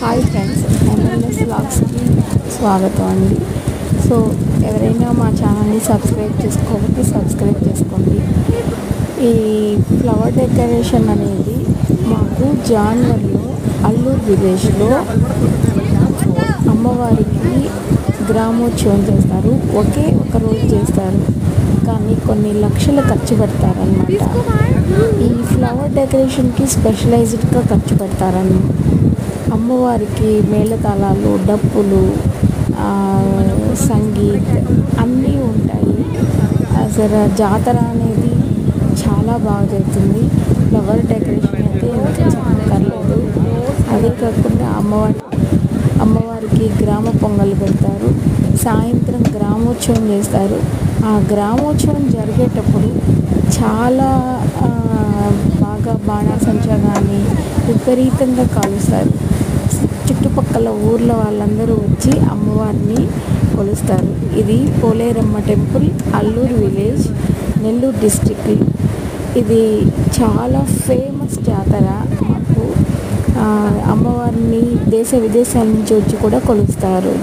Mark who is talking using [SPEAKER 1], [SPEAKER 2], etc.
[SPEAKER 1] Hi friends, MLS వ్లాగ్స్కి స్వాగతం అండి. So ఎవరైనా మా ఛానల్ని సబ్స్క్రైబ్ చేసుకోకపోతే సబ్స్క్రైబ్ చేసుకోండి. ఈ ఫ్లవర్ డెకరేషన్ అనేది మాకు జాన్వరిలో అల్లూరు విలేజ్లో అమ్మవారికి గ్రామోత్సవం చేస్తారు. ఒకే ఒక రోజు చేస్తారు, కానీ కొన్ని లక్షలు ఖర్చు పెడతారనమాట. ఈ ఫ్లవర్ డెకరేషన్కి స్పెషలైజ్డ్గా ఖర్చు పెడతారని అమ్మవారికి మేళతాళాలు, డప్పులు, సంగీత్ అన్నీ ఉంటాయి. అసలు జాతర అనేది చాలా బాగా జరుగుతుంది. ఫ్లవర్ డెకరేషన్ అయితే ఇంకా చెప్పక్కర్లేదు. అదే కాకుండా అమ్మవారికి గ్రామ పొంగల్ పెడతారు. సాయంత్రం గ్రామోత్సవం చేస్తారు. ఆ గ్రామోత్సవం జరిగేటప్పుడు చాలా బాగా బాణాసంచా కానీ విపరీతంగా కాలుస్తారు. చుట్టుపక్కల ఊర్ల వాళ్ళందరూ వచ్చి అమ్మవారిని కొలుస్తారు. ఇది Poleramma temple, Alluru village, Nellore district. ఇది చాలా ఫేమస్ జాతర. మాకు అమ్మవారిని దేశ విదేశాల నుంచి వచ్చి కూడా కొలుస్తారు.